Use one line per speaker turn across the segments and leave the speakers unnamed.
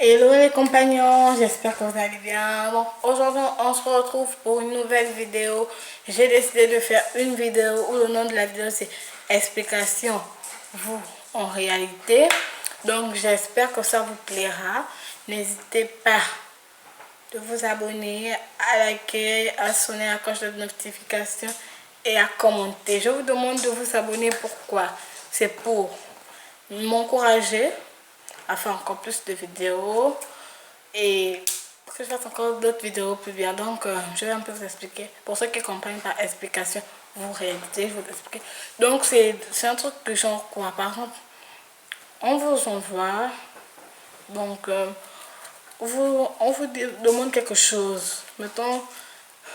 Hello les compagnons, j'espère que vous allez bien. Bon, aujourd'hui on se retrouve pour une nouvelle vidéo. J'ai décidé de faire une vidéo où le nom de la vidéo c'est explication vous en réalité. Donc j'espère que ça vous plaira. N'hésitez pas de vous abonner, à liker, à sonner la cloche de notification et à commenter. Je vous demande de vous abonner. Pourquoi? C'est pour m'encourager à faire encore plus de vidéos et pour que je fasse encore d'autres vidéos plus bien. Donc je vais un peu vous expliquer. Pour ceux qui comprennent par explication vous réalité, je vais vous expliquer. Donc c'est un truc de genre quoi? Par exemple, on vous envoie, donc on vous demande quelque chose. Mettons,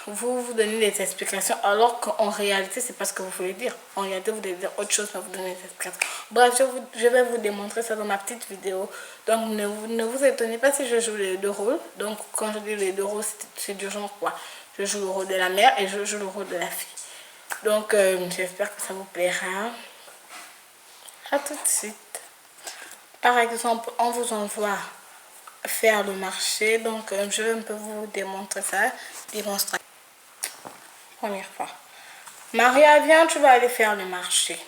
vous donnez des explications alors qu'en réalité c'est pas ce que vous voulez dire. En réalité vous devez dire autre chose mais vous donnez des explications. Bref, je vais vous démontrer ça dans ma petite vidéo. Donc ne vous étonnez pas si je joue les deux rôles. Donc quand je dis les deux rôles, c'est du genre quoi? Je joue le rôle de la mère et je joue le rôle de la fille. Donc j'espère que ça vous plaira. À tout de suite. Par exemple, on vous envoie faire le marché. Donc je vais un peu vous démontrer ça. Démonstration. Première fois. Maria, viens, tu vas aller faire le marché.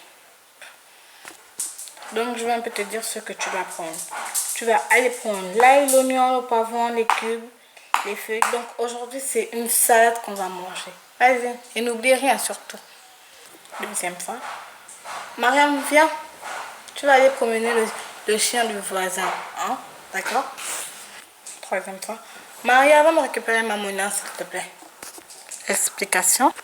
Donc, je vais un peu te dire ce que tu vas prendre. Tu vas aller prendre l'ail, l'oignon, le poivron, les cubes, les feuilles. Donc, aujourd'hui, c'est une salade qu'on va manger. Vas-y. Et n'oublie rien surtout. Deuxième fois. Mariam, viens. Tu vas aller promener le chien du voisin. Hein? D'accord? Troisième fois. Maria, va me récupérer ma monnaie, s'il te plaît. Explication.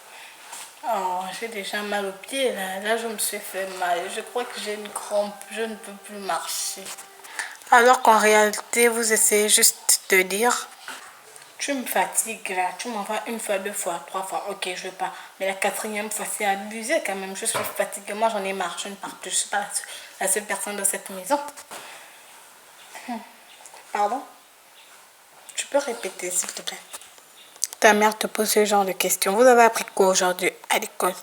Oh, j'ai déjà mal au pied là. Là, je me suis fait mal. Je crois que j'ai une crampe. Je ne peux plus marcher. Alors qu'en réalité, vous essayez juste de dire, tu me fatigues là. Tu m'envoies une fois, deux fois, trois fois. Ok, je veux pas. Mais la quatrième fois, c'est abusé quand même. Je suis fatiguée. Moi, j'en ai marre. Je ne pars plus. Je suis pas la seule personne dans cette maison. Pardon? Tu peux répéter, s'il te plaît? Ta mère te pose ce genre de questions. Vous avez appris quoi aujourd'hui à l'école?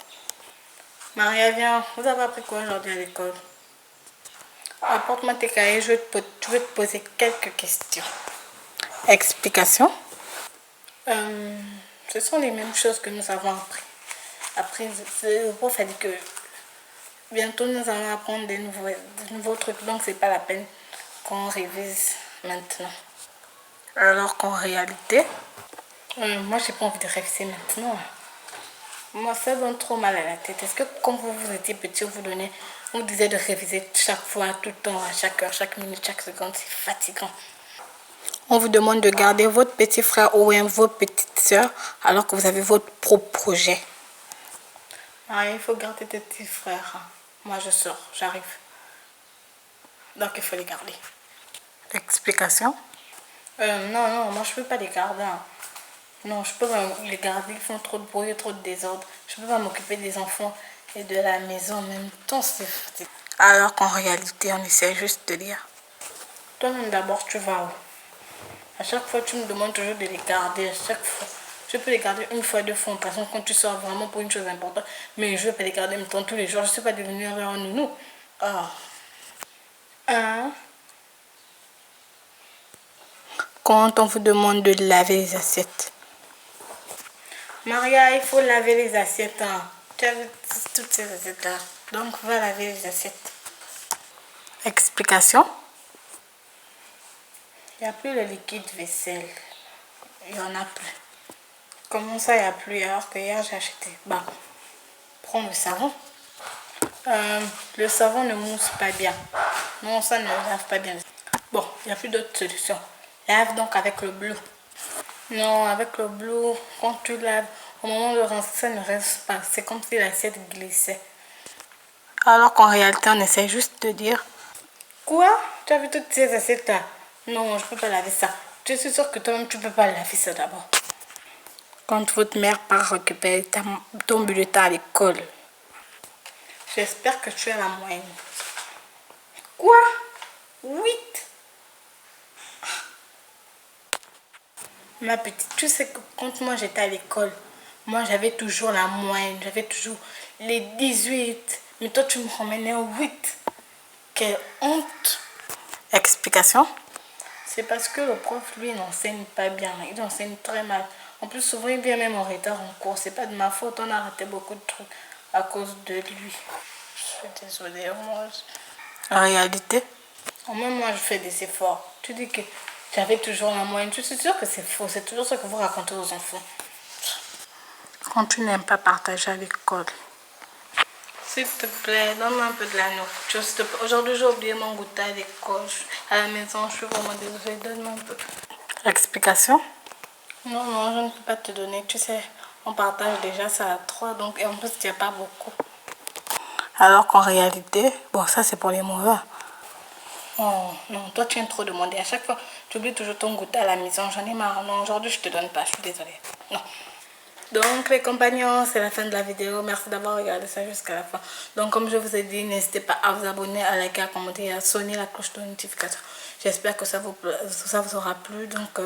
Maria, viens. Vous avez appris quoi aujourd'hui à l'école? Apporte-moi tes cahiers. Je vais te poser quelques questions. Explication. Ce sont les mêmes choses que nous avons appris. Après, le prof a dit que bientôt nous allons apprendre des nouveaux trucs. Donc, c'est pas la peine qu'on révise maintenant. Alors qu'en réalité, moi, j'ai pas envie de réviser maintenant. Moi, ça donne trop mal à la tête. Est-ce que quand vous étiez petit, on vous disait de réviser chaque fois, tout le temps, à chaque heure, chaque minute, chaque seconde? C'est fatigant. On vous demande de garder votre petit frère ou votre petite soeur alors que vous avez votre propre projet. Ah, il faut garder tes petits frères. Moi, je sors, j'arrive. Donc, il faut les garder. Explication? Non, moi, je peux pas les garder. Non, je peux pas les garder. Ils font trop de bruit, trop de désordre. Je peux pas m'occuper des enfants et de la maison en même temps. C'est alors qu'en réalité, on essaie juste de dire. Toi-même, d'abord, tu vas où? À chaque fois, tu me demandes toujours de les garder. À chaque fois, je peux les garder une fois, deux fois. Par exemple, quand tu sors vraiment pour une chose importante. Mais je ne vais pas les garder en même temps tous les jours. Je ne suis pas devenue un nounou. Ah. Hein? Quand on vous demande de laver les assiettes. Maria, il faut laver les assiettes. Hein. Tu as vu toutes ces assiettes-là. Donc, va laver les assiettes. Explication. Il n'y a plus le liquide vaisselle. Il n'y en a plus. Comment ça, il n'y a plus alors que hier j'ai acheté? Bah, prends le savon. Le savon ne mousse pas bien. Non, ça ne lave pas bien. Bon, il n'y a plus d'autre solution. Lave donc avec le bleu. Non, avec le bleu, quand tu laves, au moment de rincer, ça ne reste pas. C'est comme si l'assiette glissait. Alors qu'en réalité, on essaie juste de dire, quoi? Tu as vu toutes ces assiettes-là? Non, je ne peux pas laver ça. Je suis sûre que toi-même, tu ne peux pas laver ça d'abord. Quand votre mère part récupérer ton bulletin à l'école. J'espère que tu as la moyenne. Quoi? 8? Ma petite, tu sais que quand moi j'étais à l'école, moi j'avais toujours la moyenne, j'avais toujours les 18. Mais toi tu me ramenais au 8. Quelle honte! Explication? c'est parce que le prof, lui, n'enseigne pas bien. Il enseigne très mal. En plus, souvent, il vient même en retard en cours. C'est pas de ma faute. On a raté beaucoup de trucs à cause de lui. Je suis désolée. Moi, en réalité, même moi, je fais des efforts. Tu dis que j'avais toujours la moyenne. Je suis sûre que c'est faux. C'est toujours ce que vous racontez aux enfants. Quand tu n'aimes pas partager à l'école. S'il te plaît, donne-moi un peu de la nourriture. Aujourd'hui, j'ai oublié mon goûter à l'école. À la maison, je suis vraiment désolée. Donne-moi un peu. Explication? Non, non, je ne peux pas te donner. Tu sais, on partage déjà ça à 3. Donc, et en plus, il n'y a pas beaucoup. Alors qu'en réalité, bon, ça c'est pour les mauvais. Oh non, toi tu aimes trop demander. À chaque fois, tu oublies toujours ton goûter à la maison. J'en ai marre. Non, aujourd'hui, je te donne pas. Je suis désolée. Non. Donc les compagnons, c'est la fin de la vidéo. Merci d'avoir regardé ça jusqu'à la fin. Donc comme je vous ai dit, n'hésitez pas à vous abonner, à liker, à commenter et à sonner la cloche de notification. J'espère que ça vous aura plu. Donc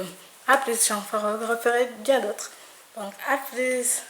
à plus, j'en referai bien d'autres. Donc à plus.